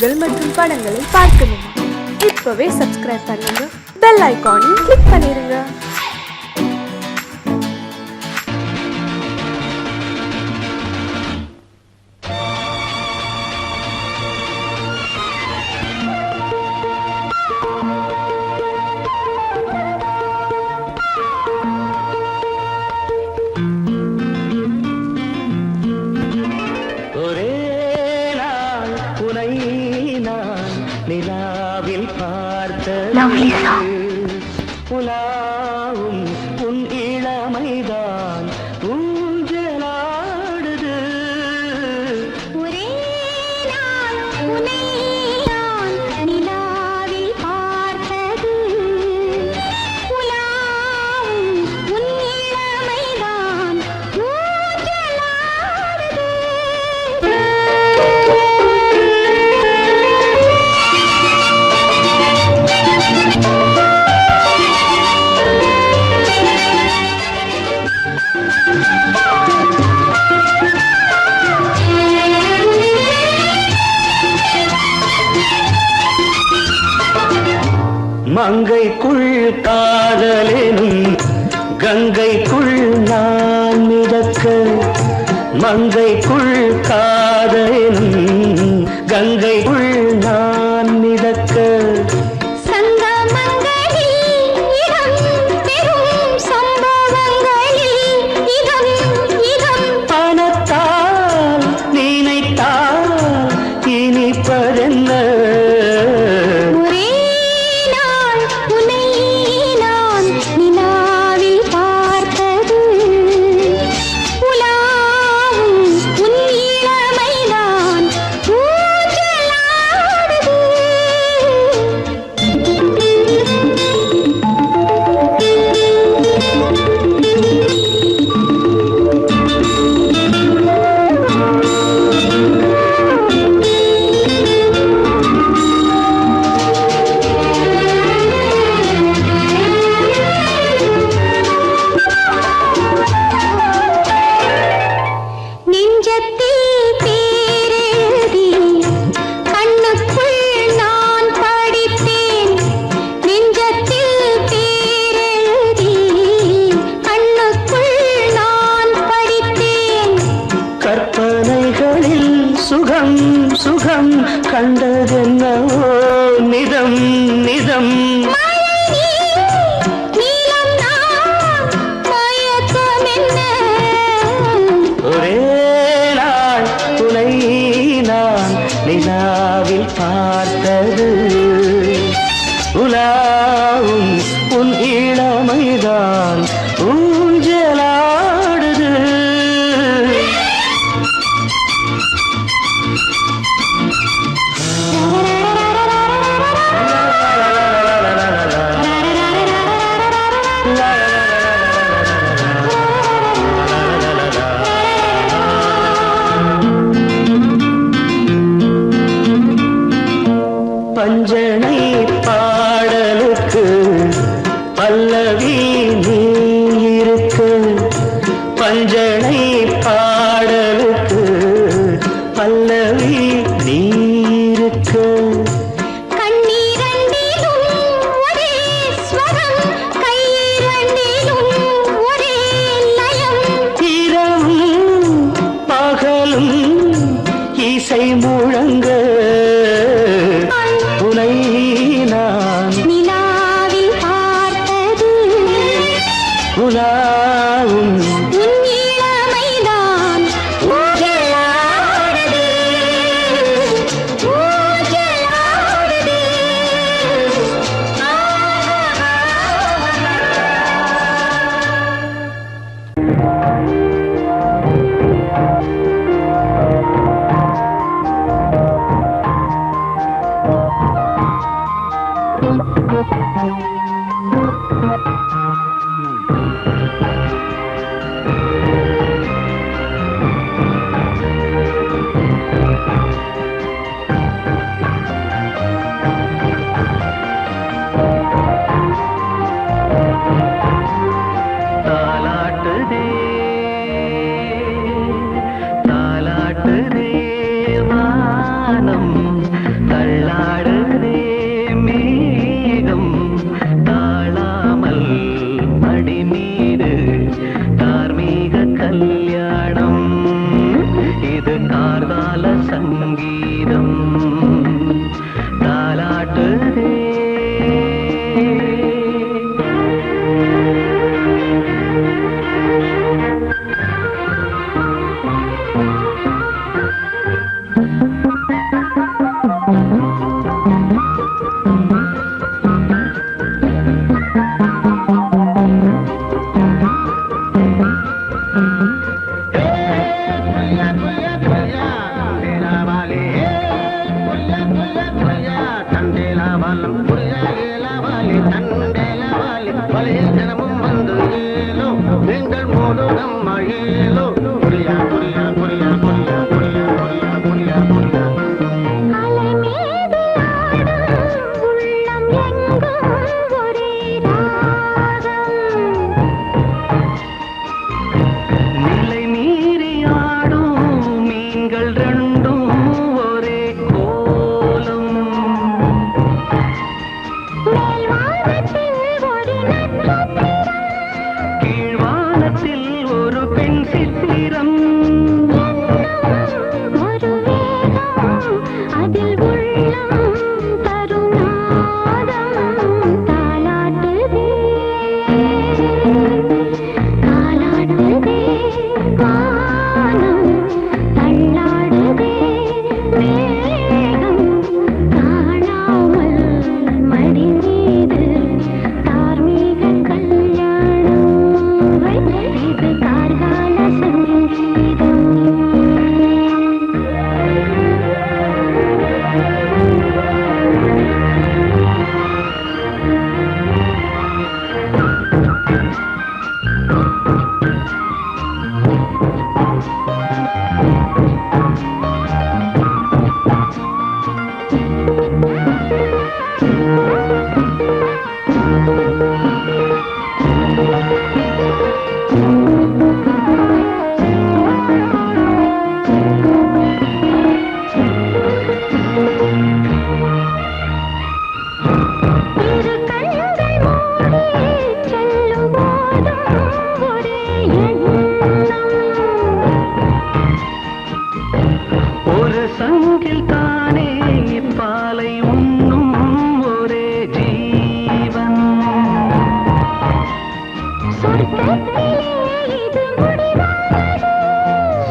நிகழ்ச்சிகள் மற்றும் படங்களை பார்க்கணுமா? இப்பவே சப்ஸ்கிரைப் பண்ணுங்க, பெல் ஐகானையும் கிளிக் பண்ணிருங்க. உலாவும் உன் இளமைதான் ஊஞ்சலாடுது. ஒரே நாள் உன்னை நான் நிலாவில் பார்த்தது. உலாவும் உன் இளமைதான் ஊஞ்சலாடுது. மங்கைக்குள் காதலெனும் கங்கைக்குள் நான் மிதக்க, மங்கைக்குள் காதலெனும் கங்கைக்குள் நான் மிதக்க, பணத்தால் நினைத்தால் இனிப்பதென்ன. சுகம் சுகம் கண்டதென்னவோ நிதம் நிதம். ஒரே நாள் உன்னை நான் நிலாவில் பார்த்தது. உலாவும் உன் இளமைதான் ஊஞ்சலாடுது. பஞ்சனை பாடலுக்கு பல்லவி நீ இருக்க, பஞ்சனை பாடலுக்கு பல்லவி நீ இருக்க, இரவும் பகலும் இசை முழங்க, உனை நான் நிலாவில் பார்த்தது. உலாவும் உன் இளமைதான் ஊஞ்சலாடுது, ஊஞ்சலாடுது. சங்கீதம் தாலாட்டுதே.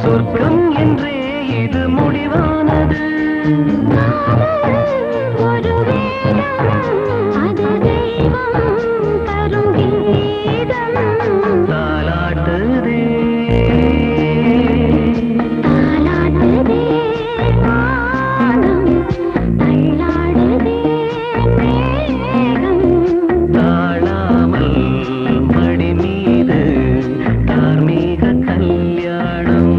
சொர்க்கம் என்றே இது முடிவானது. தாலாட்டுதே தாழாமல் மடி மீது தார்மீக கல்யாணம்.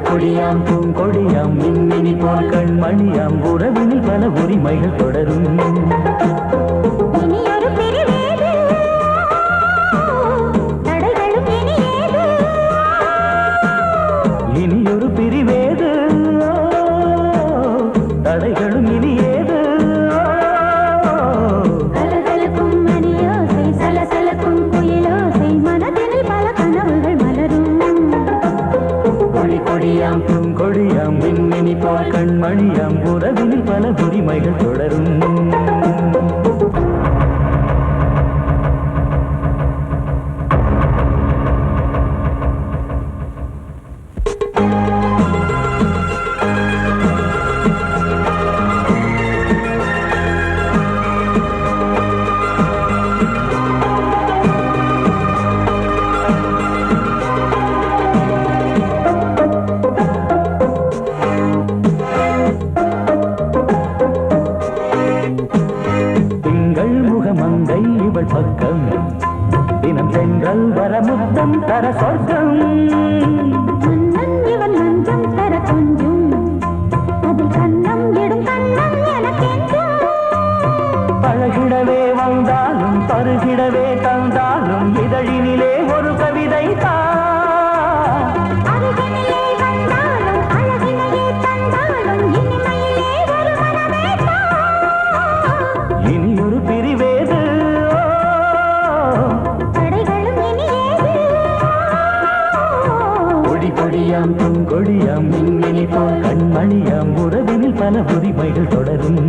கொடியாம் பூங்கொடியாம் மின்மினி போல் கண்மணியாம் உறவினில் பல உரிமைகள் தொடரும். உரிமைகள் தொடரும். மங்கை இவள் பக்கம் தினம் சென்றல் வரமுத்தம் தர சொர்க்கம். மன்னன் இவன் மஞ்சம் தர கொஞ்சம் அதில் கண்ணம் இடும் கண்ணம் எனக்கென்றும். பழகிடவே வந்தாலும் பருகிடவே தந்தாலும் இதழினிலே ஒரு கவிதை தான். அருகினிலே வந்தாலும் அழகினையே தந்தாலும் இனிமையிலே ஒரு மனமே தான். இனியொரு பிரிவேது தடைகளும் இனியேது. கொடி கொடியாம் பூங்கொடியாம் மின்மினி போல் கண்மணியாம் உறவினில் பல உரிமைகள் தொடரும்.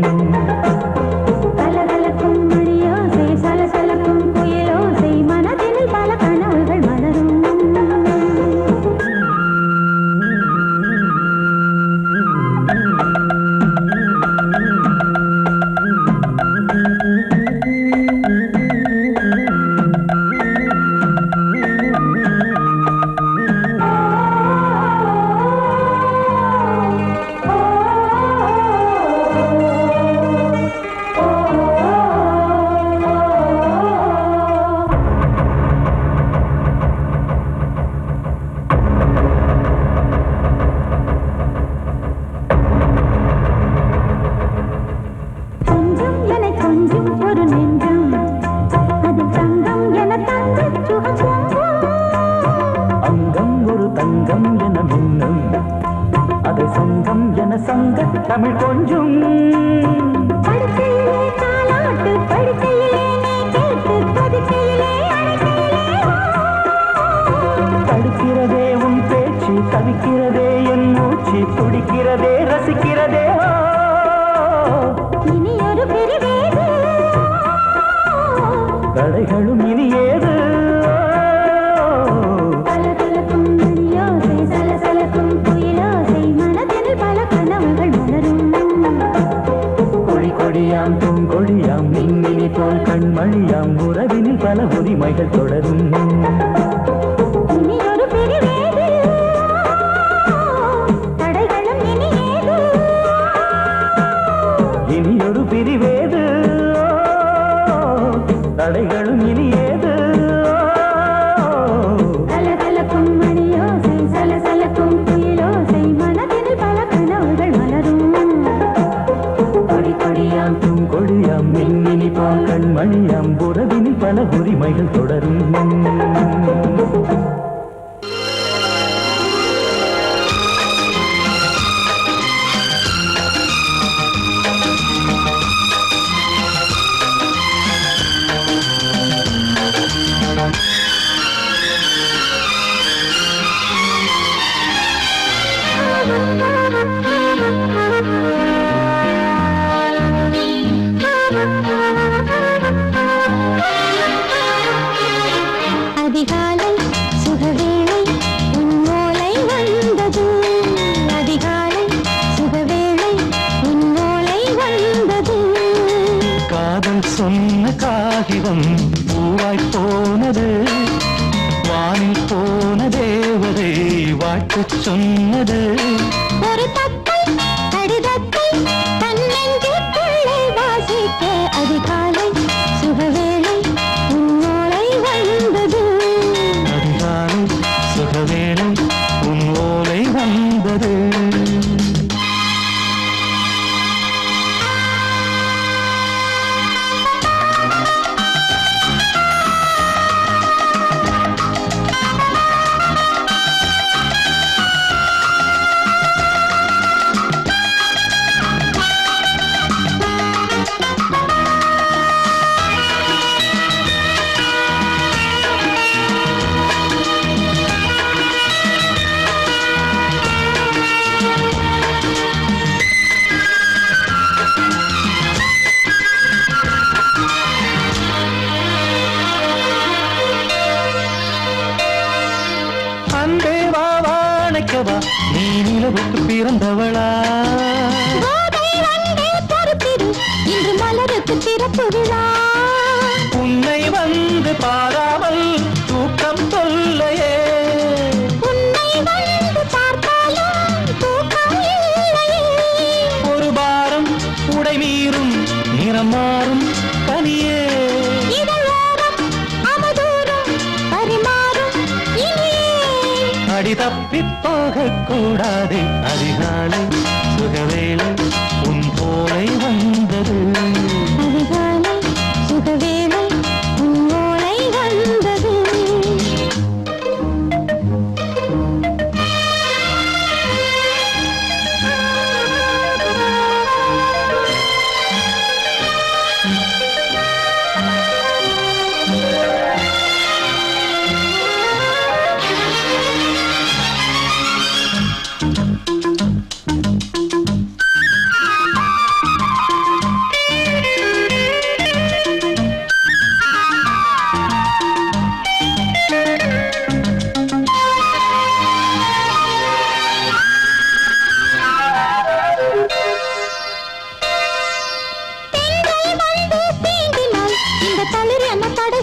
கலகலக்கும் மணியோசை சலசலக்கும் குயிலோசை மனதினில் பல கனவுகள் மலரும். கொஞ்சம் என கொஞ்சம் ஒரு நெஞ்சம் அதில் தங்கம் என தங்கச் சுகம் பொங்கும். அங்கம் ஒரு தங்கம் என மின்னும் அதை சங்கம் என சங்க தமிழ் கொஞ்சும். படுக்கையிலே தாலாட்டு படுக்கையிலே நீ கேட்டு படுக்கையிலே அழைக்கையிலே தடுக்கிறதே உன் பேச்சு தவிக்கிறதே என் மூச்சு துடிக்கிறதே ரசிக்கிறதே. இனி ஒரு பிரிவேது. தடைகளும் இனி ஏது. கலகலக்கும் மணியோசை சலசலக்கும் குயிலோசை மனதில் பல கனவுகள் மலரும். கொடி கொடியாம் பூங்கொடியாம் மின்மினி போல் கண்மணியாம் உறவினில் பல உரிமைகள் தொடரும். இனி ஒரு பிரிவேது. தடைகளும் இனியேது. இனியொரு பிரிவேது தடைகளும் இனி ஏது. கலகலக்கும் மணியோசை சலசலக்கும் குயிலோசை மனதில் பல கனவுகள் மலரும். கொடி கொடியாம் பூங்கொடியாம் மின்மினி போல் கண்மணியாம் உறவினில் பல உரிமைகள் தொடரும். அதிகாலை சுகவேளை உன் ஓலை வந்தது. அதிகாலை சுகவேளை உன் ஓலை வந்தது. காதல் சொன்ன காகிதம் பூவாய் போனது. வானில் போன தேவதை வாழ்த்து சொன்னது. ஒரு தத்தை கடிதத்தை தன்னெஞ்சுக்குள்ளே வாசிக்க அதிகாலை சுகவேளை உன் ஓலை வந்தது. அதிகாலை சுகவேளை உன் ஓலை வந்தது. பார்க்கவா நீ நிலவுக்கு பிறந்தவளா இன்று மலருக்கு திறப்பு விழா உன்னை வந்து பாராமல் தூக்கம் தொல்லையே உன்னை வந்து பார்த்தாலும் தூக்கம் இல்லையே ஒரு பாரம் உடை மீறும் நிறம் மாறும் கனியே இதழோரம் அவதூறம் பரிமாறும் இனியே அடி தப்பி போகக் கூடாது அதிகாலை சுகவேளை உன் போலை வந்தது அதிகாலை சுகவேளை உன் ஓலை வந்தது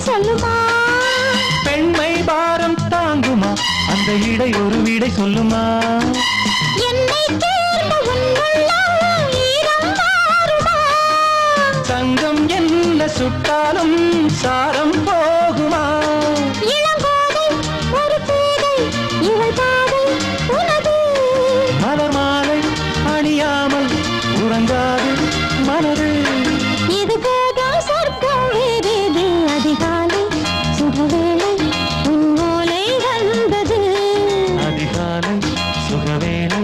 சொல்லுமா பெண்மை பாரம் தாங்குமா அந்த இடை ஒரு விடை சொல்லுமா என்னை தேர்ந்த உன்னுள்ளம் ஈரம் மாறுமா தங்கம் என்ன சுட்டாலும் சாரம் போகுமா இளங்கோதை ஒரு பேதை இவள் பாதை உனது மலர் மாலை அணியாமல் உறங்காது மனது இது போதும் சொர்க்கம் வேறேது அதிகாலை சுகவேளை உன் ஓலை வந்தது அதிகாலை சுகவேளை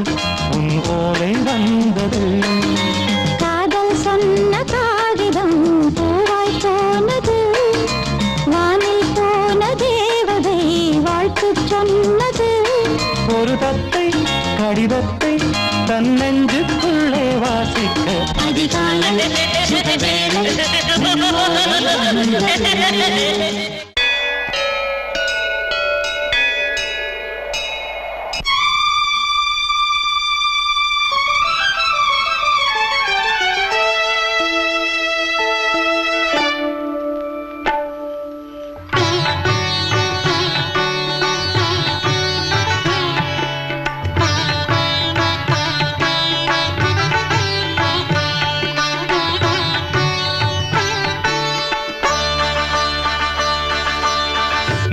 உன் ஓலை வந்தது காதல் சொன்ன காகிதம் பூவாய் போனது வானில் போன தேவதை வாழ்த்து சொன்னது ஒரு தத்தை கடிதத்தை தன் நெஞ்சுக்குள்ளே வாசிக்க அதிகாலை சுகவேளை உன் ஓலை வந்தது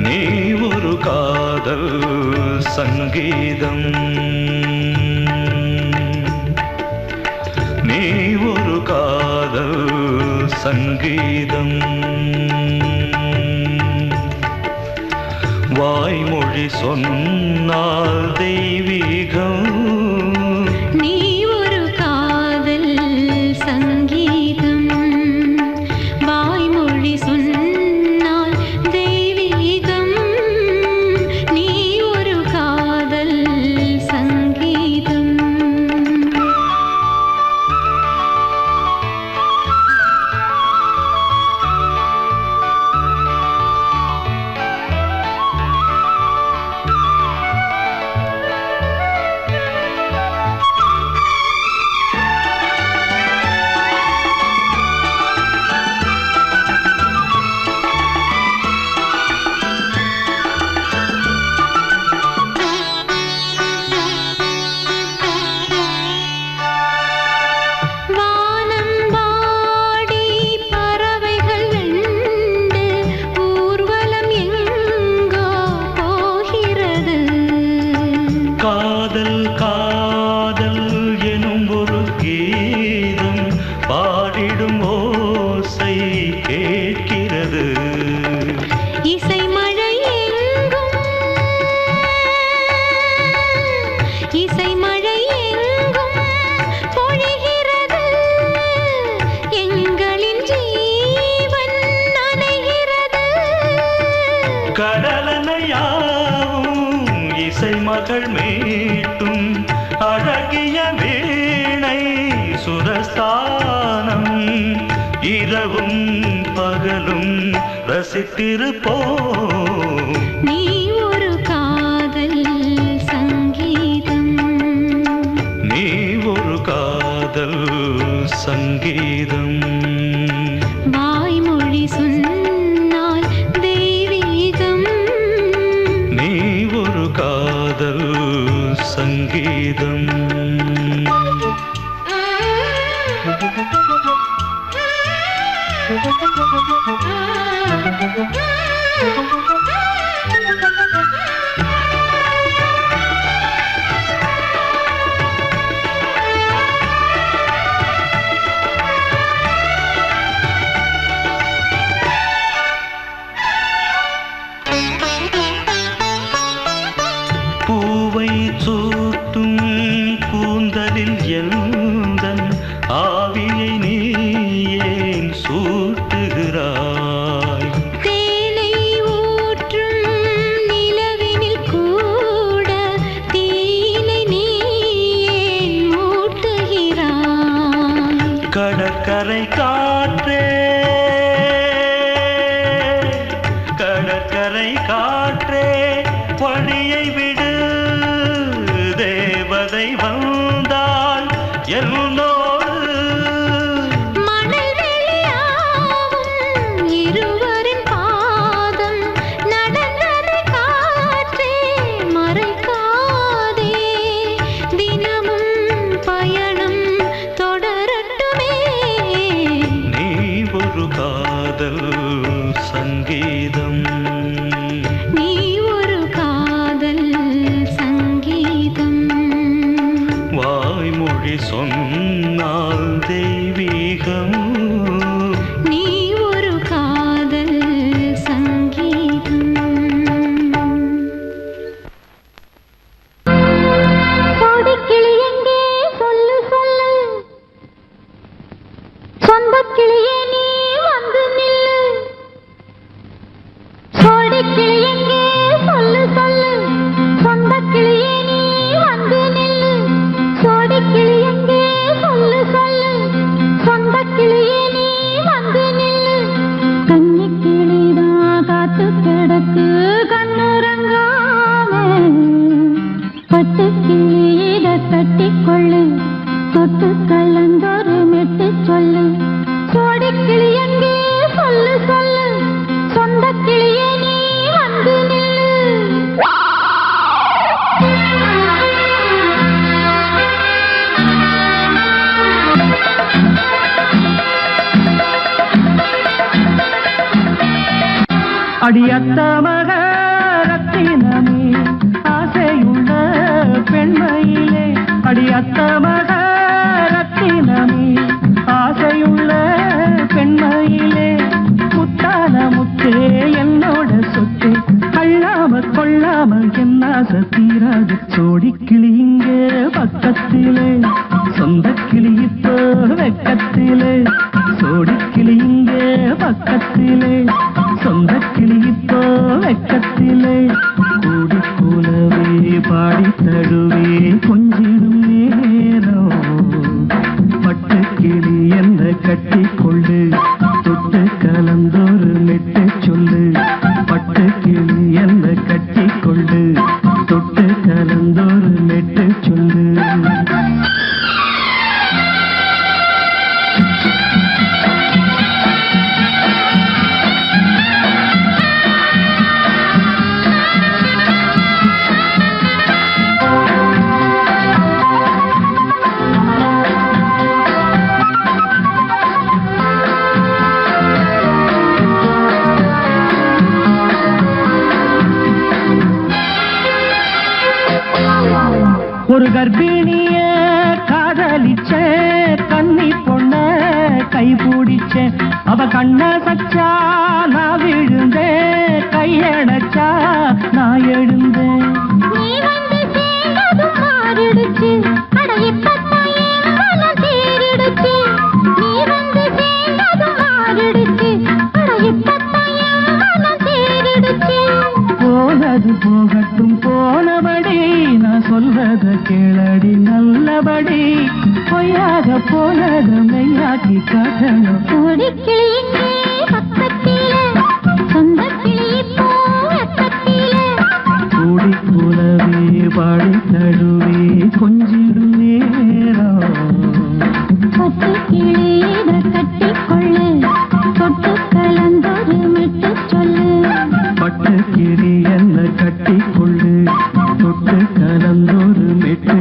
நீ ஒரு காதல் சங்கீதம் நீ ஒரு காதல் சங்கீதம் வாய்மொழி சொன்னால் தெய்வீகம் நீ ஒரு காதல் சங்கீதம் வாய்மொழி சொன்னால் தெய்வீகம் நீ ஒரு காதல் சங்கீதம் காதல் காதல் எனும் ஒரு கீதம் பாடிடும் ஓசை கேட்கிறது இசை மழை எங்கும் இசை மழை எங்கும் பொழிகிறது எங்களின் ஜீவன் நனைகிறது கடலனையாவும் இசை மகள் மீட்டும் அழகிய வீணை சுரஸ்தானம் இரவும் பகலும் ரசித்திருப்போம் நீ ஒரு காதல் சங்கீதம் சங்கீதம். பூவை சூட்டும் கூந்தலில் எந்தன் ஆவியை நீ ஏன் சூட்டுகிறாய்? தேனை ஊற்றும் நிலவினில் கூட தீனை நீ ஏன் மூட்டுகிறாய்? கடற்கரை காற்றே, கடற்கரை காற்றே வழியை விடு, தேவதை வந்தால் என்னோடு. மணல் வெளியாகும் இருவரின் பாதம் நடந்ததை காற்றே மறைக்காதே. தினமும் பயணம் தொடரட்டுமே. நீ ஒரு காதல் சங்கீதம். நீ ஒரு காதல் சங்கீதம். வாய்மொழி சொன்னால் தெய்வீகம். நீ ஒரு காதல் சங்கீதம். கோடிக்கிளி எங்கே சொல்லு சொல்லு, சொந்தக் கிளியே நீ வந்து நில்லு. கோடிக்கிளி எங்கே சொல்லு சொல்லு, சொந்தக் கிளியே நீ வந்து நில்லு. கோடிக்கிளி எங்கே சொல்லு சொல்லு, சொந்தக் கிளியே நீ வந்து நில்லு. கன்னிக் கிளிதான் காத்து கிடக்கு கண்ணுறங்காம, பட்டுக் கிளி இத கட்டிக்கொள்ளு, தொட்டு கலந்தொரு மெட்டு சொல்லு. கோடிக்கிளி எங்கே சொல்லு சொல்லு, சொந்தக் கிளியே நீ வந்து நில்லு. அடியத்த மக ரத்தினமே ஆசையுள்ள பெண்மையிலே, அடியத்த மக ரத்தினமே ஆசையுள்ள பெண்மையிலே, முத்தான முத்தே என்னோட சொத்து, அள்ளாம கொள்ளாம என்ன சத்தீராது. சோடிக்கிளி இங்கே பக்கத்திலே, சொந்த கிளி இப்போ வெக்கத்திலே. சோடிக்கிளி இங்கே பக்கத்திலே, சொந்த கிளி இப்போ வெக்கத்திலே. கூடி கூலவே பாடி தழுவே கொஞ்சிடும் நேரம், பட்டு கிளி என்ன கட்டி கொள்ளு, தொட்டு கலந்தொரு மெட்டு சொல்லு. பட்டு கிளி என்ன கட்டி கொள்ளு, தொட்டு கலந்தொரு மெட்டு சொல்லு. ஒரு கர்ப்பிணிய காதலிச்ச கன்னி பொண்ண கைபிடிச்ச, அவ கண்ண சச்சா நான் விழுந்தேன், கையடைச்சா நான் எழுந்தேன். நீ வந்து சேர்ந்ததும் மாறிடுச்சு, அட இப்பத்தான் என் மனம் தேறிடுச்சு. நீ வந்து சேர்ந்ததும் மாறிடுச்சு, அட இப்பத்தான் என் மனம் தேறிடுச்சு. போனது போகட்டும் போனபடி, நான் சொல்றத கேளடி நல்லபடி. பொய்யாக போனது மெய்யாக்கி காட்டணும். கோடிக்கிளி எங்கே பக்கத்திலே, சொந்தக் கிளி இப்போ வெக்கத்திலே. கூடி கூலவே பாடி தழுவே கொஞ்சிடும் நேரம், பட்டு கிளி இத கட்டிக்கொள்ளு, தொட்டு கலந்தொரு மெட்டு சொல்லு. பட்டு கிளி என்ன கட்டி கொள்ளு, தொட்டு கலந்தொரு மெட்டு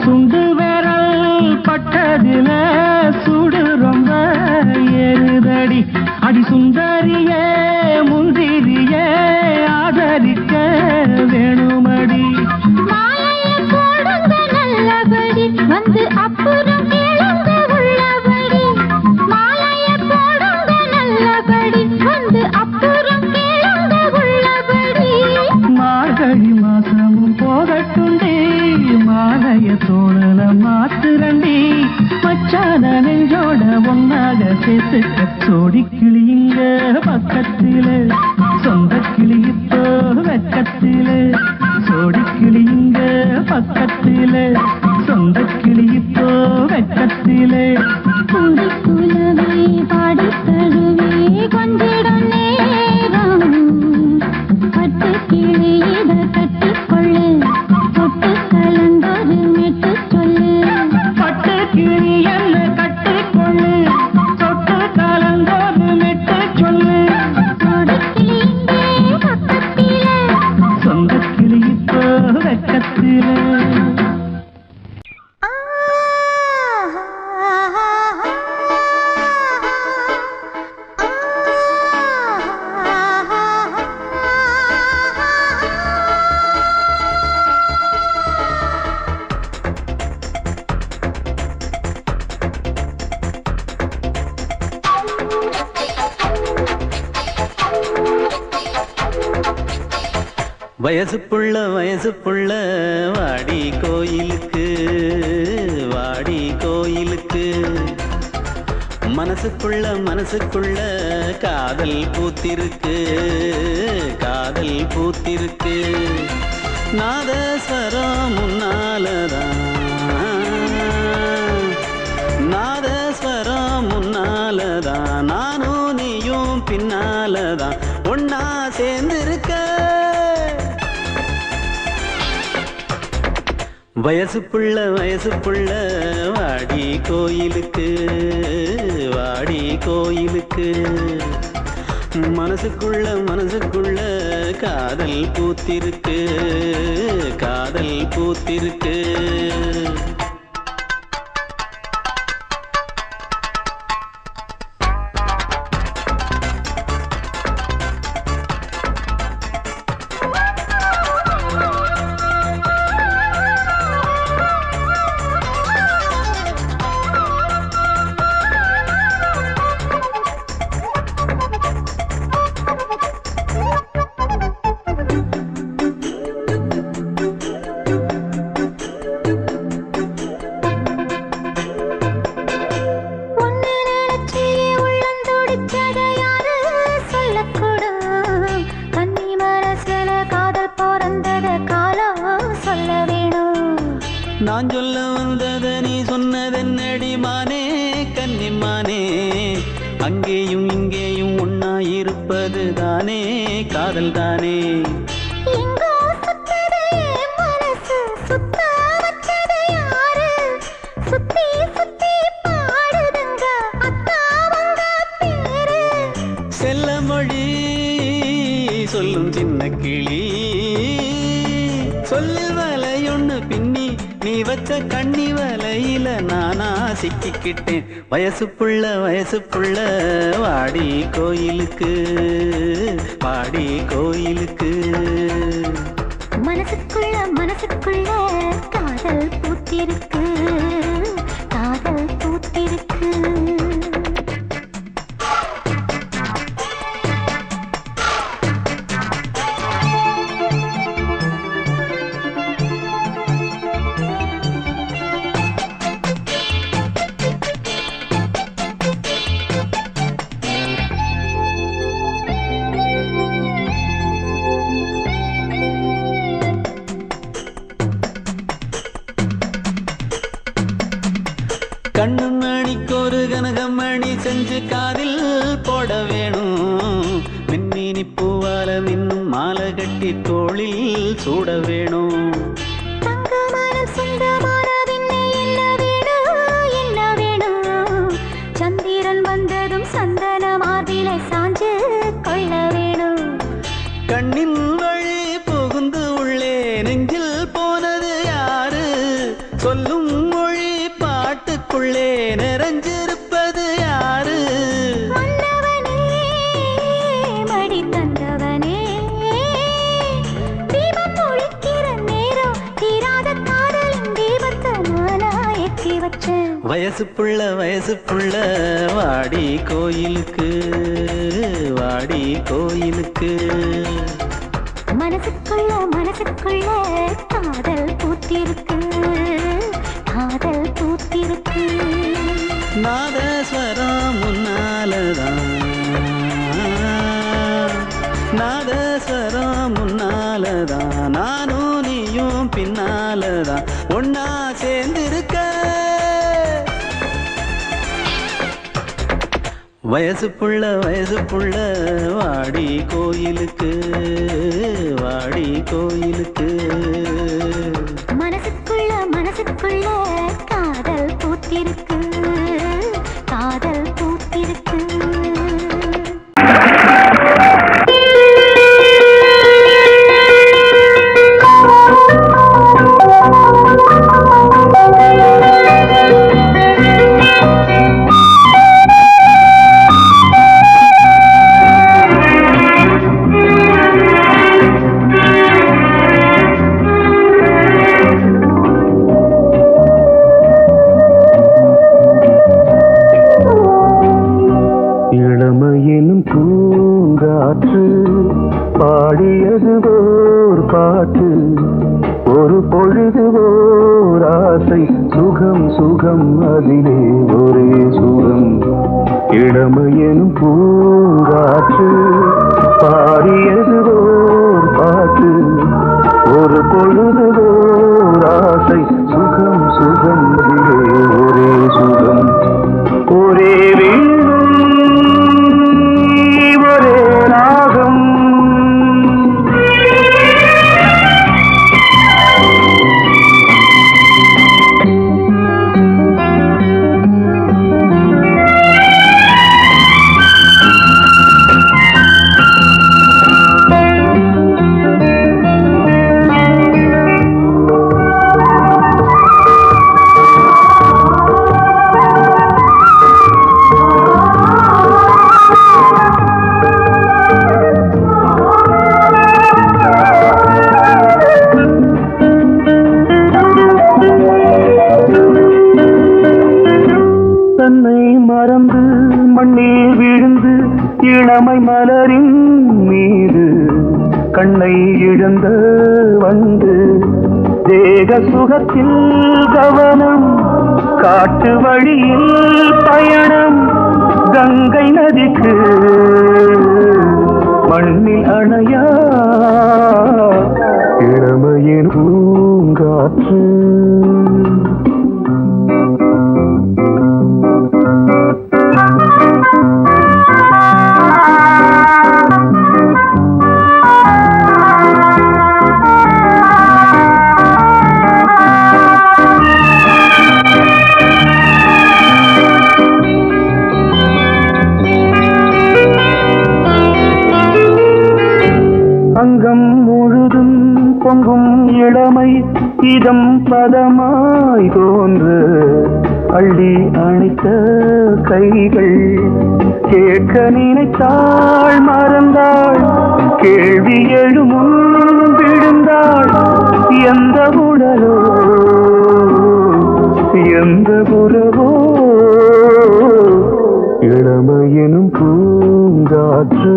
சுண்டு விரல் பட்டதில சுடு ரொம்ப ஏறுதடி அடி சுந்தரியே முந்திரியே ஆதரிக்க வேணுமடி மாலையை போடுங்க நல்லபடி வந்து அப்புறம் கேளுங்க உள்ளபடி மாலையை போடுங்க நல்லபடி வந்து அப்புறம் கேளுங்க உள்ளபடி மார்கழி மாசமும் போகட்டுண்டி மாலைய தோழல மாத்துரண்டி மச்சான நெஞ்சோட ஒன்னாக சேர்த்துக்க சோடி கிளியுங்க பக்கத்தில சொந்த கிளி இப்போ வெக்கத்தில சோடி கிளியுங்க பக்கத்தில சொந்த கிளி இப்போ வெக்கத்தில குடி குலவே பாடி தருவே கொஞ்சிடம் நேரம் பட்டு கிளி இத கட்டிக்கொள்ளு தொட்டு கலந்தொரு மெட்டு சொல்லு பட்டு கிளி என்ன கட்டிக்கொள்ளு தொட்டு கலந்தோடு மெட்டு சொல்லு சோடி கிளி இங்கே பக்கத்தில சொந்த கிளி இப்போ வெக்கத்தில வயசு புள்ள வாடி கோயிலுக்கு மனசுக்குள்ள காதல் பூத்திருக்கு நாதஸ்வரம் முன்னாலதான் நானும் நீயும் பின்னாலதான் ஒன்னா சேர்ந்திருக்க வயசு புள்ள வாடி கோயிலுக்கு மனசுக்குள்ள காதல் பூத்திருக்கு நான் சொல்ல வந்தத நீ சொன்னதென்னடி மானே கன்னிமானே அங்கேயும் இங்கேயும் ஒன்னா இருப்பது தானே காதல் தானே செல்லமொழி சொல்லும் சின்ன கிளி சொல்லில் வலையொன்னு பின்னி நீ வச்ச கண்ணி வலையில நானா சிக்கிக்கிட்டேன் வயசு புள்ள வாடி கோயிலுக்கு மனசுக்குள்ள காதல் பூத்திருக்கு கண்ணு மணிக்கு ஒரு கனகமணி செஞ்சு காதில் போட வேணும் மின்மினி பூவால மின்னும் மாலை கட்டி தோளில் சூட வேணும் சந்திரன் வந்ததும் சந்தன மார்பிலை சாஞ்சு கொள்ள வேணும் கண்ணின் வழி புகுந்து உள்ளே நெஞ்சில் போனது யாரு சொல்லும் மொழி பாட்டுக்குள்ளே நிறைஞ்சிருப்பது யாரு? மன்னவனே மடி தந்தவனே, தீபம் ஒழிக்கிற நேரம் தீராத காதலின் தீபத்தை நானா ஏற்றி வச்சேன். வயசு புள்ள வாடி கோயிலுக்கு, வாடி கோயிலுக்கு. மனசுக்குள்ள காதல் பூத்திருக்கு, காதல் பூத்திருக்கு. நாதஸ்வரம் முன்னாலதான், நாதஸ்வரம் முன்னாலதான், நானும் நீயும் பின்னாலதான் ஒன்னா சேர்ந்திருக்க. வயசு புள்ள வாடி கோயிலுக்கு, வாடி கோயிலுக்கு. மனசுக்குள்ள காதல் பூத்திருக்கு, காதல் பூத்திருக்கு. இளமையினும் பூங்காற்று பாடியது ஓர் பாட்டு, ஒரு பொழுது ஓர் ஆசை, சுகம் சுகம் அதிலே ஒரே சுகம். இளமையினும் பூங்காற்று பாடியது ஓர் பாட்டு, ஒரு பொழுது ஓர் ஆசை, சுகம் சுகம் அதிலே ஒரே சுகம். ஒரே மறந்து மண்ணில் விழுந்து இளமை மலரின் மீது கண்ணை இழந்த வந்து தேக சுகத்தில் கவனம், காட்டு வழியில் பயணம், கங்கை நதிக்கு மண்ணில் அணையா இளமையின் பூங்காற்று. அங்கம் முழுதும் பொங்கும் இளமை இதம் பதமாய் தோன்று, அள்ளி அணைத்த கைகள் கேட்க நினைத்தாள் மறந்தாள், கேள்வி எழுமுன் விழுந்தாள். எந்த உடலோ எந்த புறவோ இளமையெனும் பூங்காற்று.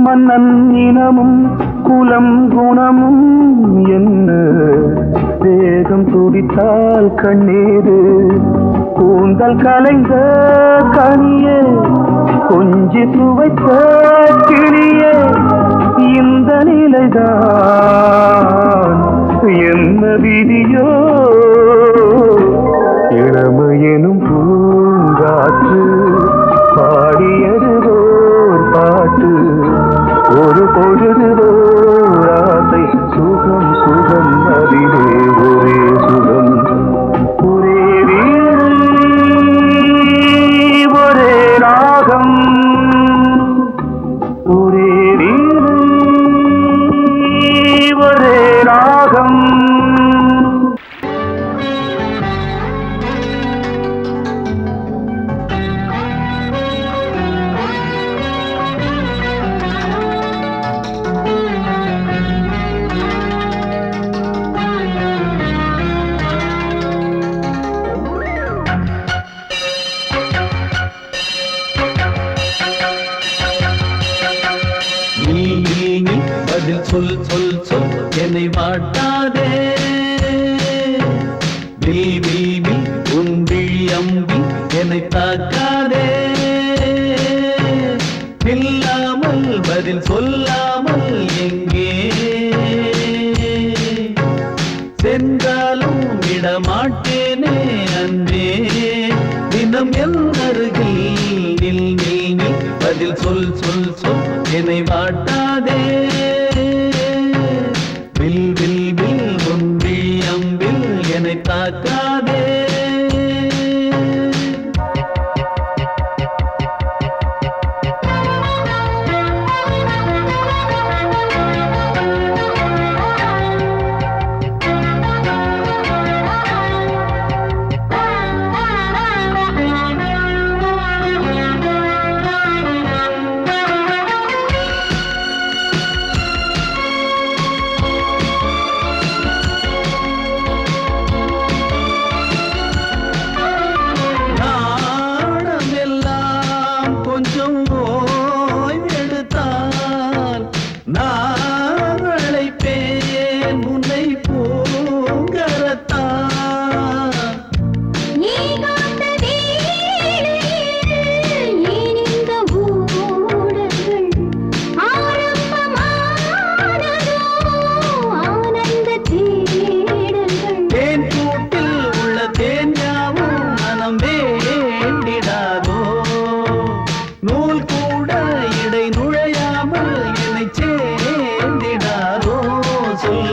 மன்னன் இனமும் குலம் குணமும் என்ன, தேகம் துடித்தால் கண்ணீரு, கூந்தல் கலைந்த கனியே, கொஞ்சி சுவைத்த கிளியே, இந்த நிலைதான் என்ன விதியோ என்னை வாட்டாதே வில் வில் வில் உன் விழி அம்பி என்னை தாக்காதே இல்லாமல் பதில் சொல்லாமல் எங்கே சென்றாலும் விடமாட்டேனே அன்பே தினம் என் அருகில் நில் நில் நில் பதில் சொல் சொல் சொல் என்னை வாட்டாதே வில் வில் வில் உன் விழி அம்பில் என்னை தாக்காதே கொஞ்சம் ஓய்வெடுத்தால் நான் அழைப்பேன் உன்னை பூங்கரத்தான் தேன் கூட்டில் உள்ள தேன் யாவும் மனம் வேண்டிடாதோ நூல் கூட இடை நுழையாமல் என்னை சேர்ந்திடாதோ சொல்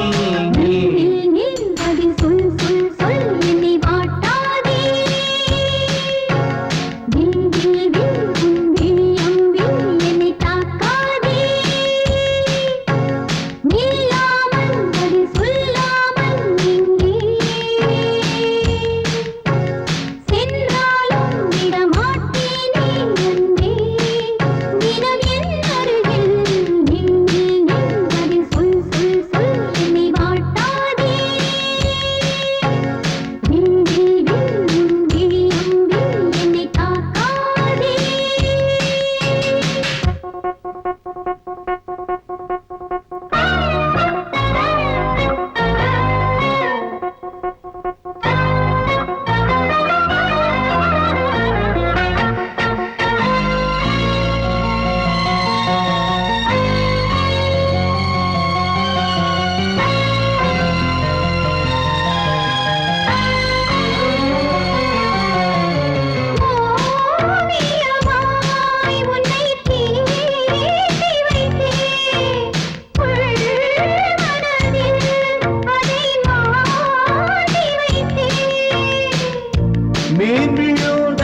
மீன் விழுந்த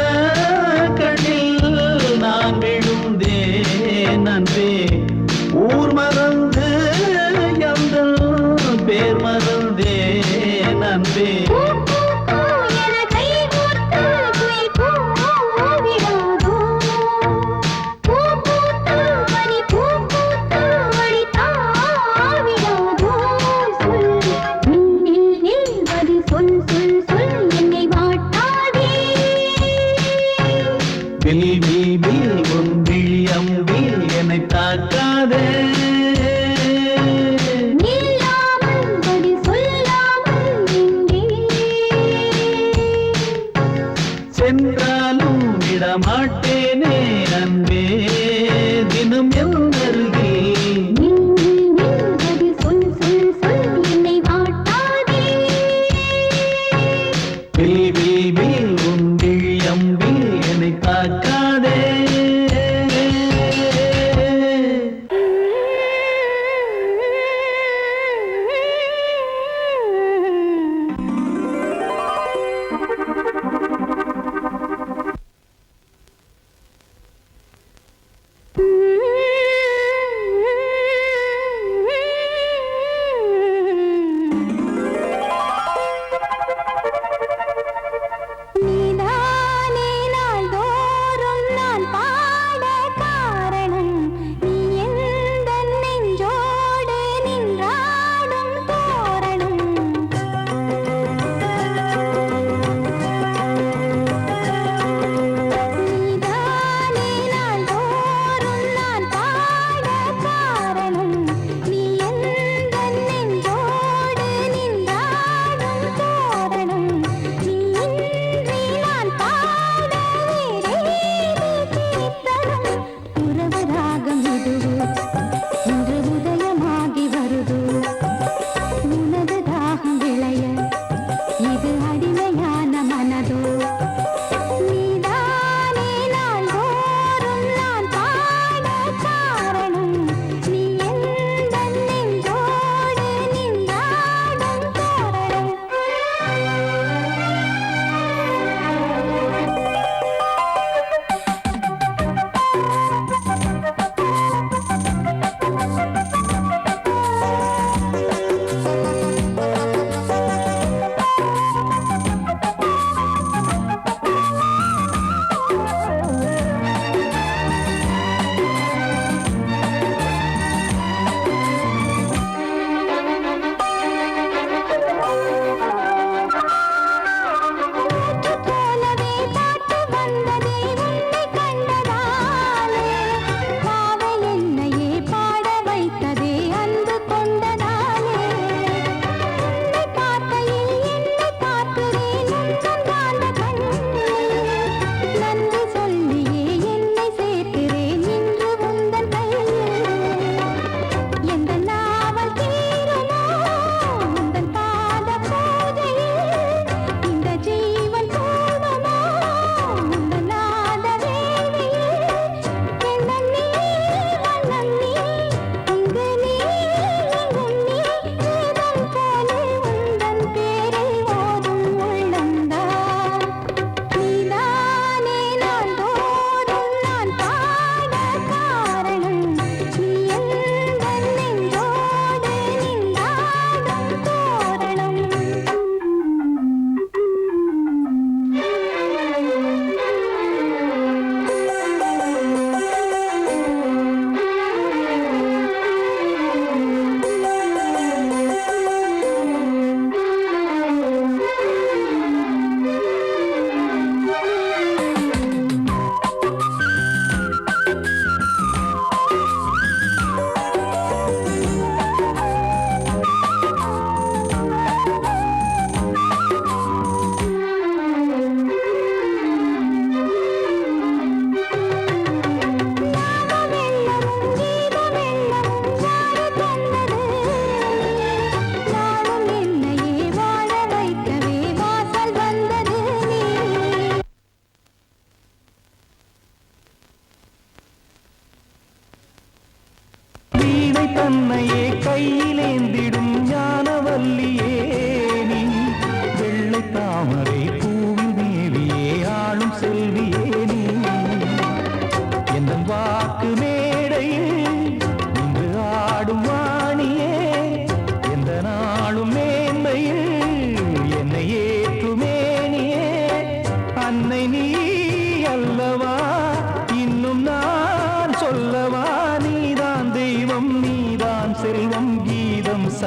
கண்ணில் நான் விழுந்தேன் அன்பே ஊர் மறந்து எங்கள் பேர் மறந்தேன் அன்பே வில் வில் வில் உன் விழி அம்பில் என்னை தாக்காதே சென்றாலும் விடமாட்டேனே அன்பே தினம் என் அருகில் வில் வில் வில் உன் விழி அம்பில் என்னை தாக்காதே நீதானே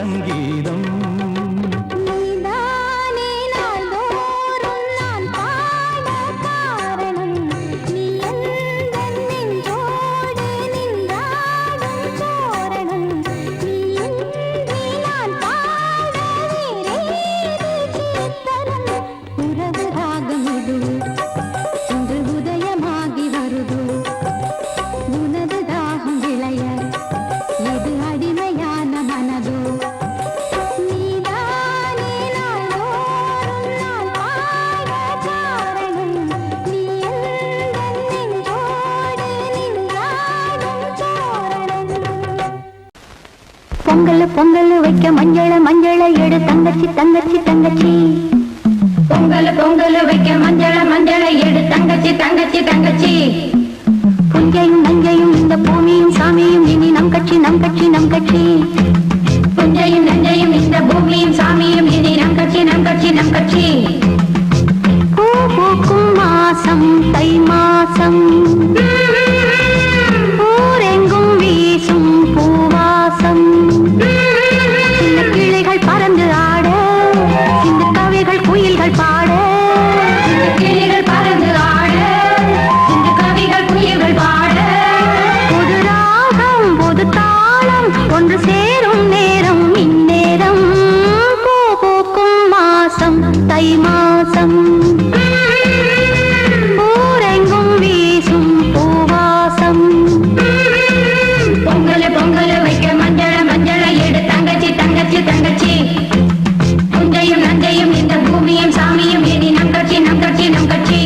சங்கீதம். நீதானே நாள்தோறும் நான் பாட காரணம். நீ எந்தன் நெஞ்சோடு நின்றாடும் தோரணம். நீ இன்றி நான் பாட வேறேது கீர்த்தனம். உறவு ராகம் இது இன்று உதயமாகி வருது. உனது தாகம் விளைய இது அடிமையான மனதோ. நீதானே நாள்தோறும் நான் பாட காரணம். நீ எந்தன் நெஞ்சோடு நின்றாடும் தோரணம். பொங்கல் பொங்கல் வைக்க மஞ்சள மஞ்சள எடு தங்கச்சி தங்கச்சி தங்கச்சி. பொங்கல் பொங்கல் வைக்க மஞ்சள மஞ்சள எடு தங்கச்சி தங்கச்சி தங்கச்சி. புஞ்சையும் நஞ்சையும் இந்த பூமியும் சாமியும் இனி நம் கட்சி நம் கட்சி நம் கட்சி. புஞ்சையும் நஞ்சையும் இந்த பூமியும் சாமியும் இனி நம் கட்சி நம் கட்சி நம் கட்சி. பூ பூக்கும் மாசம் தை மாசம். ஊரெங்கும் வீசும் பூவாசம். சின்ன கிளைகள் பறந்து ஆட சிந்து கவிகள் குயில்கள் பாட. சின்ன கிளைகள் பறந்து ஆட சிந்து கவிகள் குயில்கள் பாட. புது ராகம் புது தாளம் ஒன்று சேரும் நேரம் இந்நேரம். பூ பூக்கும் மாசம் தை மாசம். ஊரெங்கும் வீசும் பூவாசம். பொங்கல் பொங்கல் வைக்க மஞ்சள மஞ்சள எடு தங்கச்சி தங்கச்சி தங்கச்சி. புஞ்சையும் நஞ்சையும் இந்த பூமியும் சாமியும் இனி நம் கட்சி நம் கட்சி நம் கட்சி.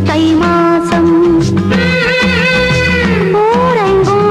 தை மாசம் ஊரெங்கும்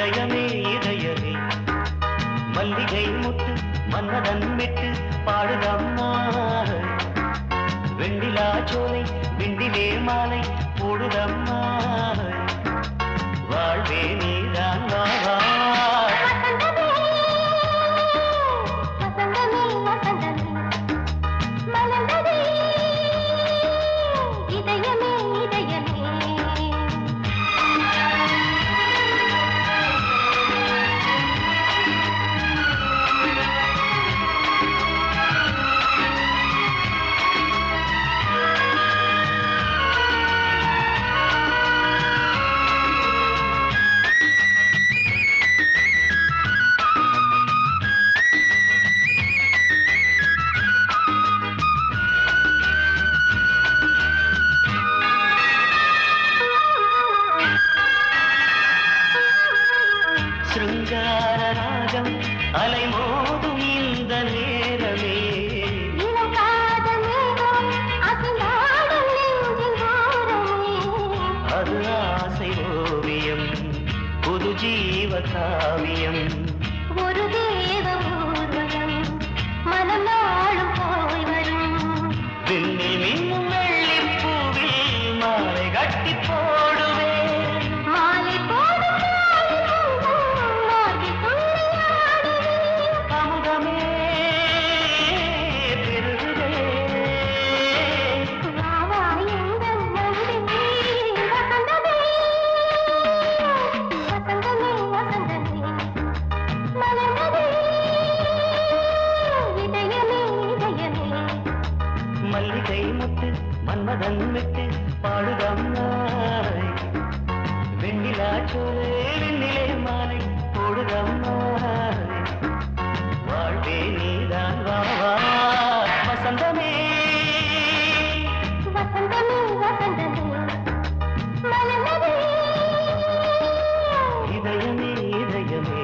இதயமே இதயமே மல்லிகை முத்து மன்னதன் விட்டு பாடுதம்மா வெண்ணிலா சோலை வெண்டிலே மாலை போடுதம்மா வாழ்வே நீதான் வா வசந்தமே வசந்தமே மலர்ந்ததே இதயமே இதயமே சிருங்கார ராகம் அலைமோதும் இந்த நேரமே இளம் காதல் மேகம் அசைந்தாடும் நெஞ்சின் ஓரமே அது ஆசை ஓவியம் புது ஜீவ காவியம் ஒரு தேவ ஊர்வலம் மனம் நாளும் போய் வரும் விண்ணில் மின்னும் வெள்ளிப் பூவில் மாலை கட்டி போடுவேன் மாலை போடும் மார்கழி துள்ளியாடுவேன் அமுதமே பெருகுதே வாவா எங்கள் நந்தினி வசந்தமே வசந்தமே வசந்தமே மலர்ந்ததே இதயமே இதயமே மல்லிகை முத்து மன்மதன் விட்டு பாடுதம்மா வெண்ணிலா சோலை வெண்ணிலே மாலை போடுதம்மா வாழ்வே நீதான் வா வசந்தமே வசந்தமே வசந்தமே மலர்ந்ததே இதயமே இதயமே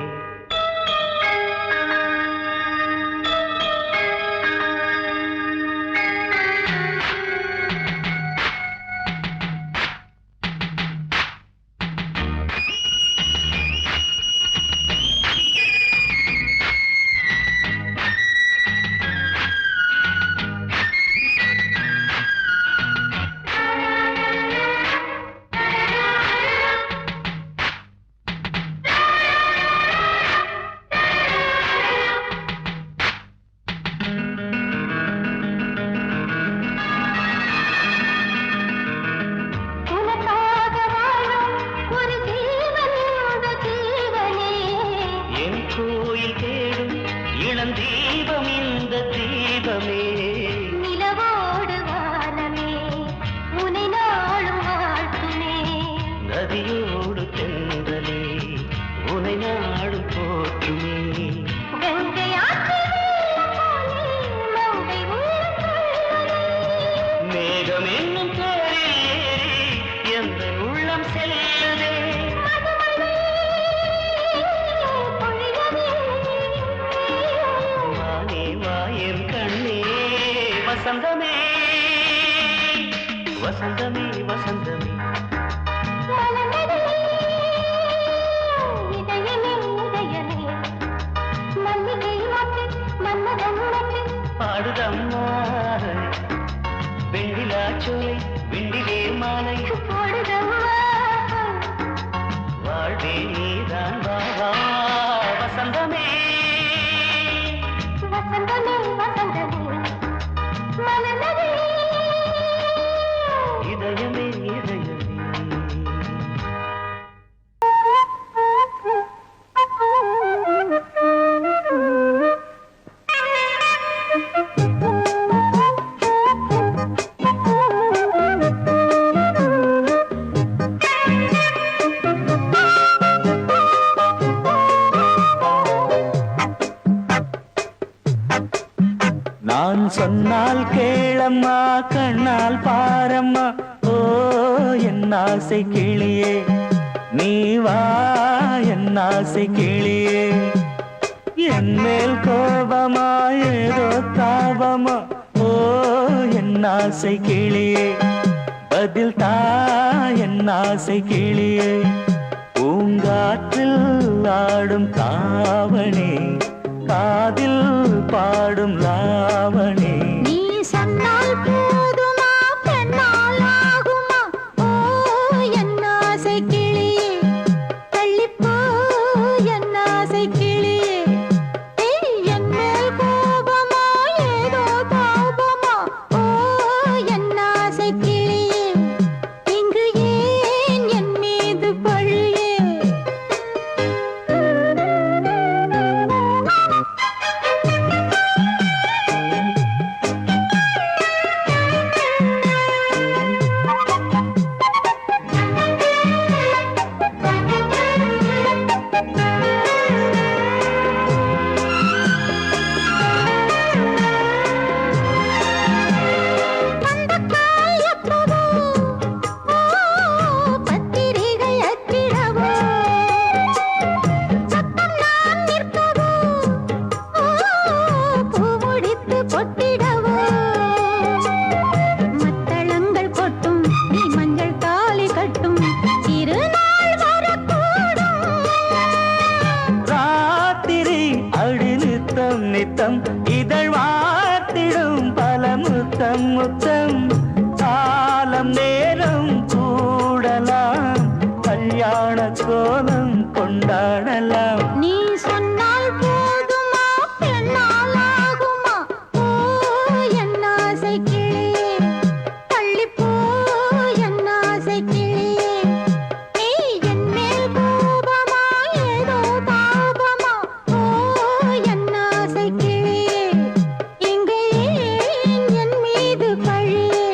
உனக்காக வாழும் ஒரு ஜீவன் இந்த ஜீவனே என் கோயில் தேடும் இளம் தீபம் இந்த தீபமே நிலவோடு வானமே உனை நாளும் வாழ்த்துமே நதியோடு தென்றலே உனை நாடு போற்றுமே கங்கை ஆற்று வெள்ளம் போலே மங்கை உள்ளம் துள்ளுதே. மேகம் என்னும் தேரில் ஏறி எந்த உள்ளம் செல்லுதே மதுமழை பொழியவே. வானே வாயன் கண்ணே வசந்தமே வசந்தமே வசந்தமே மலர்ந்ததே இதயமே இதயமே மல்லிகை மொட்டு மன்மதன் மொட்டு பாடுதம்மா வெண்ணிலா சோலை வெண்டிலே மாலை போடுதம்மா வாழ்வே நீதான் வா வசந்தமே வசந்தமே வசந்தமே மலர்ந்ததே இதயமே இதயமே நான் சொன்னால் கேளம்மா கண்ணால் பாரம்மா ஓ என் ஆசை கிளியே நீ வா என் ஆசை கிளியே என் மேல் கோபமா ஏதோ தாபமா ஓ என் ஆசை கிளியே பதில் தா என் ஆசை கிளியே பூங்காற்றில் ஆடும் தாவணி காதில் பாடும் லாவணி நீ சொன்னால் போதுமா பெண்ணால் ஆகுமா ஓ என் ஆசை கிளியே தள்ளிப்போ என் ஆசை கிளியே ஏய் என் மேல் கோபமா ஏதோ தாபமா ஓ என் ஆசை கிளியே இங்கு ஏன் என் மீது பழியே பத்திரிகை அச்சிடவோ சத்தம் நான் நிற்கவோ பூ முடித்து பொட்டிடவோ மத்தளங்கள் கொட்டும் நீ மஞ்சள் தாலி கட்டும் திருநாள் வரக்கூடும் ராத்திரி அடி நித்தம் நித்தம் இதழ் வார்த்திடும் பல முத்தம் முத்தம் காலம் நேரம் கூடலாம் கல்யாண கோலம் கொண்டாடலாம் நீ சொன்னால் போதுமா பெண்ணால் ஆகுமா ஓ என் ஆசை கிளியே தள்ளிப்போ என் ஆசை கிளியே நீ என் மேல் கோபமா ஏதோ தாபமா ஓ என் ஆசை கிளியே இங்கு ஏன் என் மீது பழியே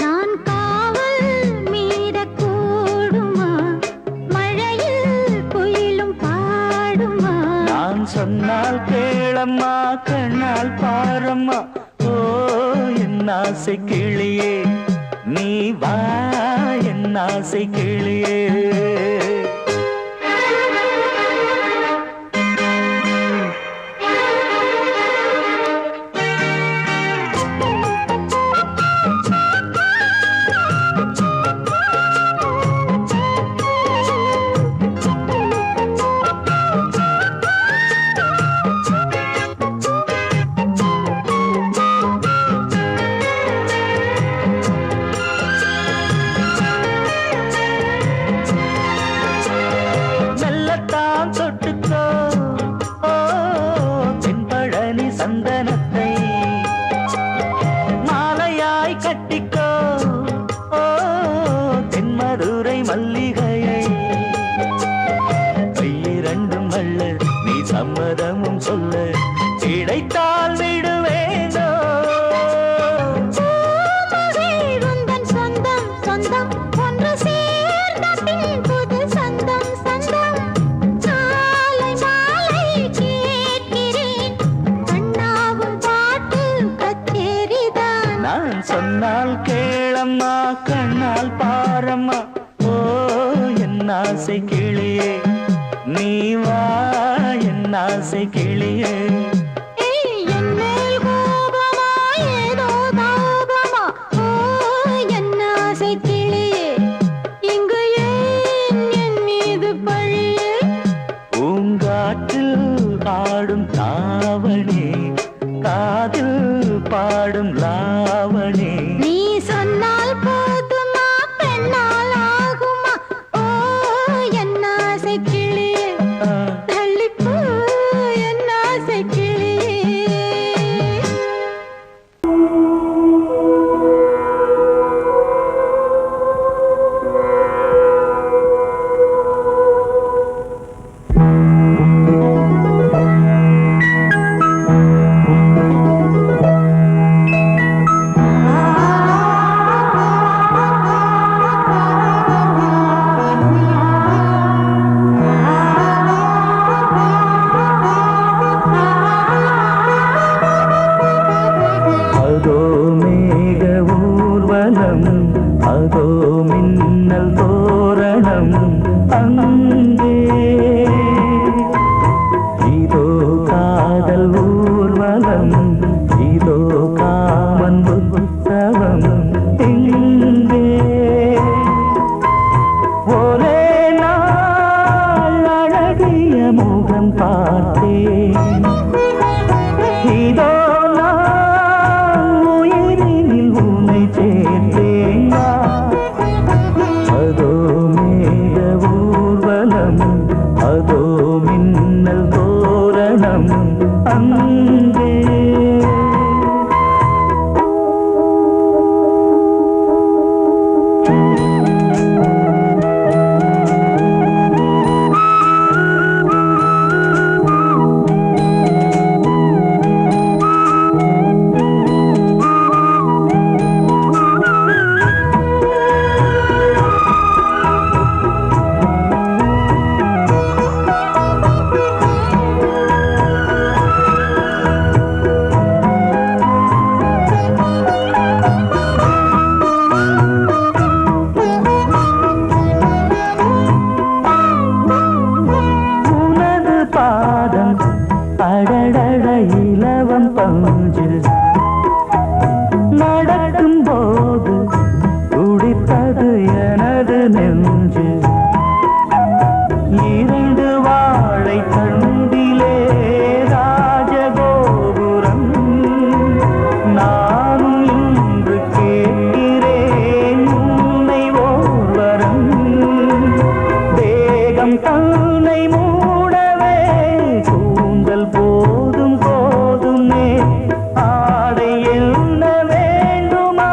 நான் காவல் மீறக்கூடுமா மழையில் குயிலும் பாடுமா நான் சொன்னால் கேளம்மா கண்ணால் பாரம்மா ஓ என் ஆசை கிளியே நீ வா என் ஆசை கிளியே மெல்லத்தான் தொட்டுக்கோ ஓ தென்பழனி சந்தனத்தை மாலையாய் கட்டிக்கோ ஓ தென்மதுரை மல்லிகையை கையிரண்டும் வல்ல நீ சம்மதமும் சொல்ல கிடைத்தால் விடுவேனோ உந்தன் சொந்தம் சொந்தம் ஒன்று சேர்ந்த பின் புது சொந்தம் சொந்தம் சாலை மாலை கேட்கிறேன் கண்ணாவும் பாட்டு கச்சேரிதான் நான் சொன்னால் கேளம்மா கண்ணால் பாரம்மா ஓ என் ஆசை கிளியே நீ வா என் ஆசை கிளியே ஏய் என் மேல் கோபமா ஏதோ தாபமா ஓ என் ஆசை கிளியே இங்கு ஏன் என் மீது பழியே பூங்காற்றில் ஆடும் தாவணி காதில் பாடும் லாவணி நீ சொன்னால் போதுமா பெண்ணால் ஆகுமா ஓ என் ஆசை கிளியே தள்ளிப்போ என் ஆசை கிளியே அதோ மேக ஊர்வலம் அதோ மின்னல் தோரணம் அங்கே இதோ காதல் ஊர்வலம் இதோ காமன் உற்சவம் இங்கே ஒரே நாள் நெஞ்சு இரண்டு வாழை தண்டிலே ராஜகோபுரம் நானும் இன்று கேட்கிறேன் உன்னை ஓர்வரம் தேகம் தன்னை மூடவே கூந்தல் போதும் போதுமே ஆடை என்ன வேண்டுமா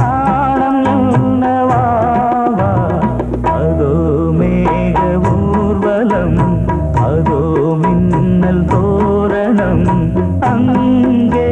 நாணம் என்னவாவா அதோ மேக ஊர்வலம் அதோ மின்னல் தோரணம் அங்கே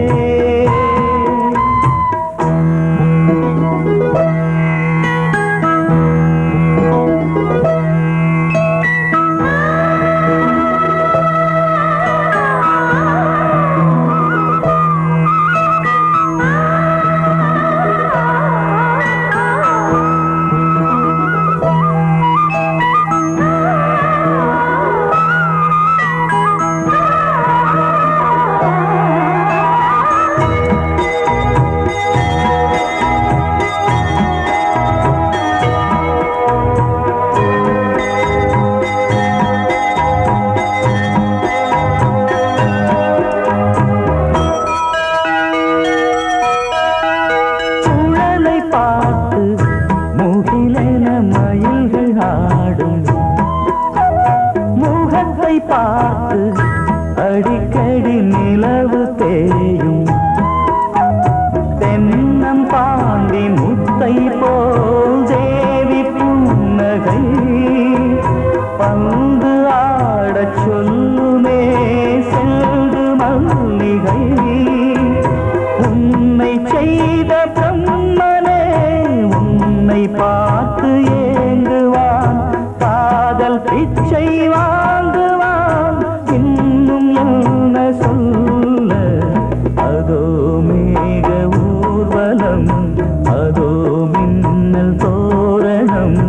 சுழலை பார்த்து முகிலென மயில்கள் ஆடும் முகத்தை பார்த்து அடிக்கடி நிலவு தேயும் தென்னம் பாண்டி முத்தை போல் தேவி புன்னகை பந்து ஆடச் சொல்லுமே செல்து மல்லிகை உன்னை செய்த பிரம்மனே உன்னை பார்த்து ஏங்குவான் காதல் பிச்சை வாங்குவான் இன்னும் என்ன சொல்ல அதோ மேக ஊர்வலம் அதோ மின்னல் தோரணம்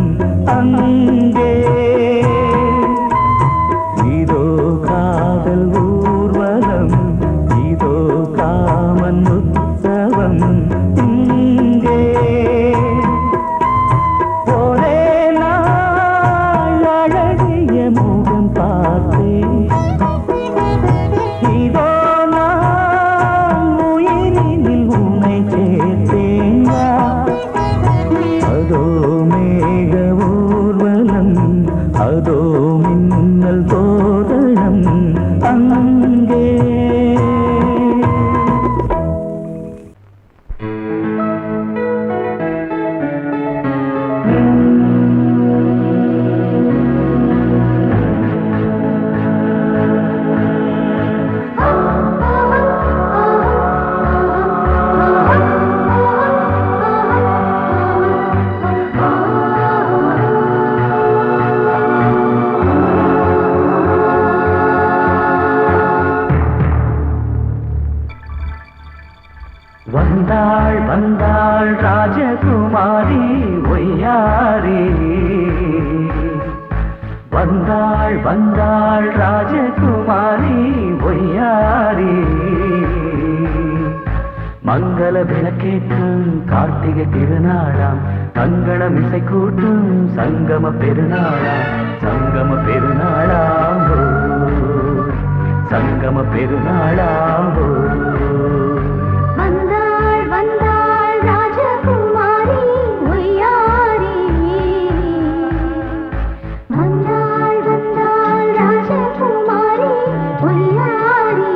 அங்கே இதோ காதல் ஊர்வலம் இதோ காமன் உற்சவம் இங்கே ஒரே நாள் அழகிய முகம் பார்த்தேன் இதோ நான் உயிரினில் உன்னை சேர்த்தேன் அதோ மேக ஊர்வலம் அதோ மின்னல் தோரணம் அங்கே வந்தாள் வந்தாள் ராஜகுமாரி ஒய்யாரி வந்தாள் வந்தாள் ராஜகுமாரி ஒய்யாரி மங்கள விளக்கேற்றும் கார்த்திகை திருநாளாம் மங்களம் இசை கூட்டும் சங்கம பெருநாளாம் சங்கம பெருநாளாம் ஓ, சங்கம பெருநாளாம் ஓ. வந்தாள் வந்தாள் ராஜகுமாரி ஒய்யாரி வந்தாள் வந்தாள் ராஜகுமாரி ஒய்யாரி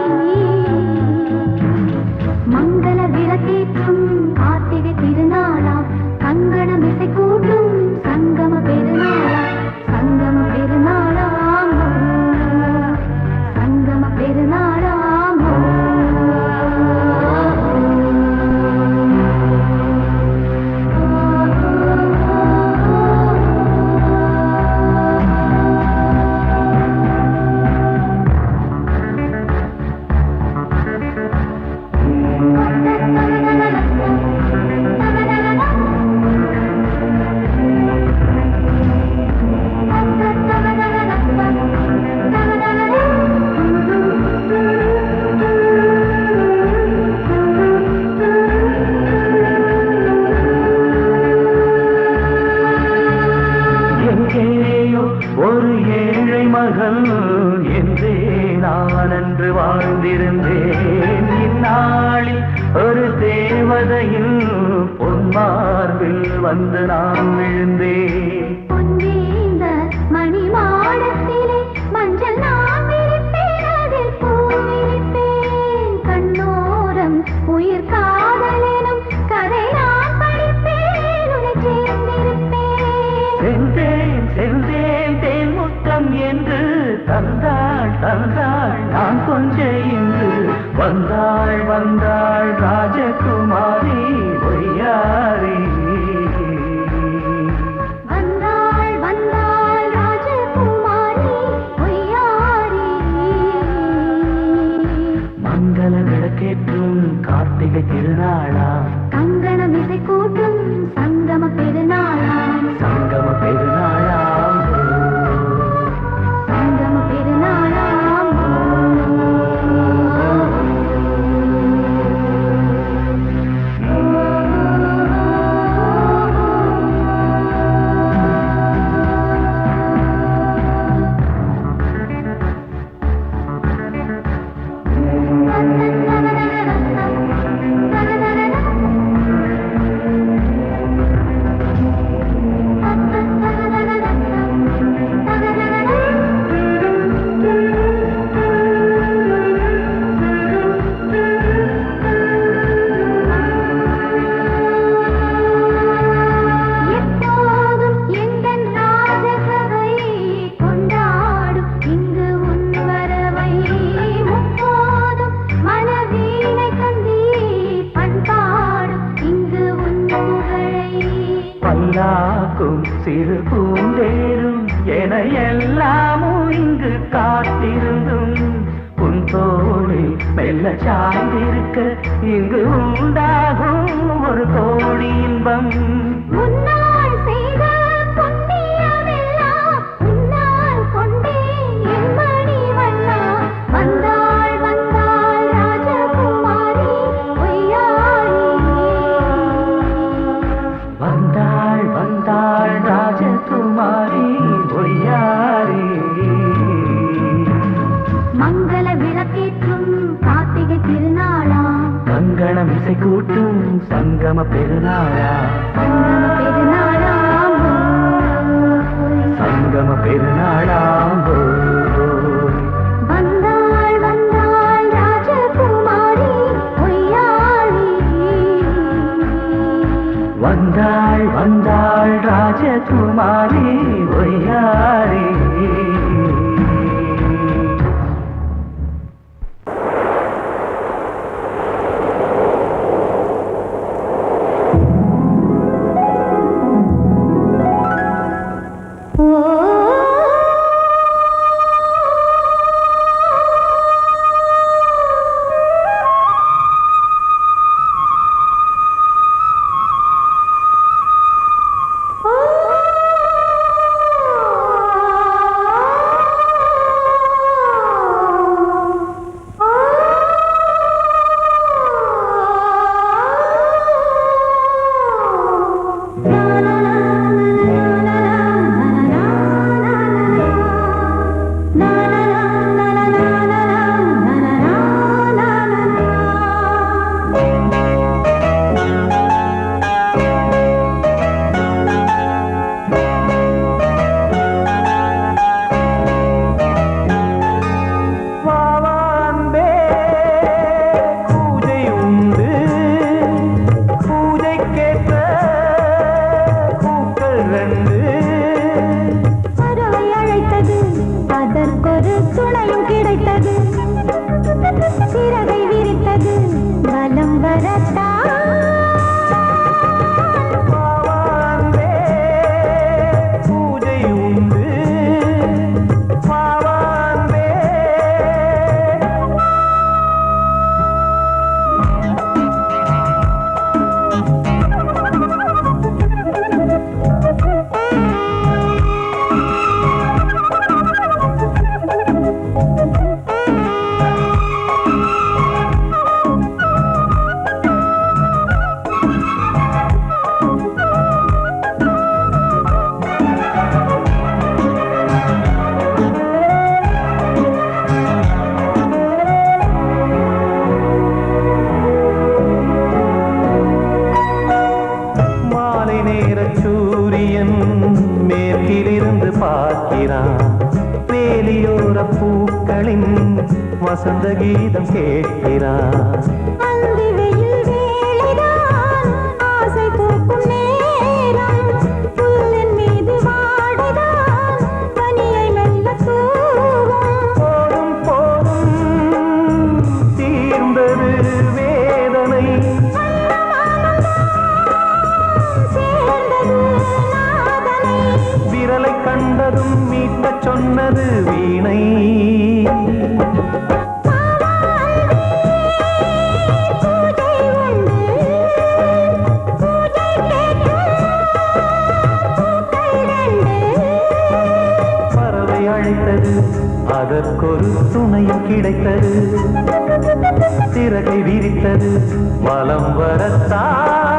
மங்கள விளக்கேற்றும் கார்த்திகை திருநாளாம் கங்கணம் இசை கூட்டும் சங்கம பெருநாளாம் சங்கம பெருநாளாம் சங்கம பெருநாளாம் எங்கேயோ ஒரு ஏழை மகள் என்றே நான் அன்று வாழ்ந்திருந்தேன். இந்நாளில் ஒரு தேவதையில் பொன்மார்பில் வந்து நான் விழுந்தேன். பொன்னேந்த மணி மாடத்திலே மஞ்சள் நான் விரிப்பேன், அதில் பூ விரிப்பேன். கண்ணோரம் உயிர் காதலெனும் கதை நான் படிப்பேன், உன்னை சேர்ந்திருப்பேன். சென்றேன் சென்றேன் தேன் முத்தம் என்று தந்தாள் தந்தாள் நான் கொஞ்ச இன்று வந்தாள் வந்தாள் ராஜகுமாரி ஒய்யாரி. வந்தாள் வந்தாள் ராஜகுமாரி ஒய்யாரி. மங்கள விளக்கேற்றும் கார்த்திகை திருநாளா, கங்கணம் இசை கூட்டும் சங்கம பெருநாளாம். சங்கம பெருநாளாம். சங்கம பெருநாளாம். எப்போதும் எந்தன் ராஜசபை கொண்டாடும் இங்கு உன் வரவை. முப்போதும் மனவீணை தந்தி பண்பாடும் இங்கு உன் புகழை. பல்லாக்கும் சிறு பூந்தேரும் என எல்லாமும் இங்கு காத்திருந்தும் உன் தோளில் மெல்ல சாய்ந்திருக்க இங்கு உண்டாகும் ஒரு கோடி இன்பம். முன்னால் செய்த புண்ணியமெல்லாம் உன்னால் கொண்டேன் என் மணி வண்ணா. வந்தாள் வந்தாள் ராஜகுமாரி ஒய்யாரி. வந்தாள் வந்தாள் ராஜகுமாரி ஒய்யாரி. மங்கள விளக்கேற்றும் கார்த்திகை திருநாளாம். கங்கணம் இசை கூட்டும் சங்கம பெருநாளா, சங்கம பெருநாளாம். சங்கம பெருநாளாம். வந்தாள் வந்தாள் ராஜகுமாரி ஒய்யாரி. வந்தாள் வந்தாள் ராஜகுமாரி ஒய்யாரி. ஓ என்று பார்க்கிறான். வேலியோர பூக்களின் வசந்த கீதம் கேட்கிறான். அந்தி வெயில் வேளைதான் ஆசை பூக்கும் நேரம். புல்லின் மீது வாடைதான் பனியை மெல்ல தூவும். போதும் போதும் தீர்ந்தது வேதனை. சேர்ந்தது நாதனை. விரலை கண்டதும் மீட்டச் சொன்னது வீணை. பூஜை உண்டு பூஜை கேட்கும் பூக்கள் ரெண்டு. பறவை அழைத்தது அதற்கொரு துணையும் கிடைத்தது. சிறகை விரித்தது வலம் வரத்தான்.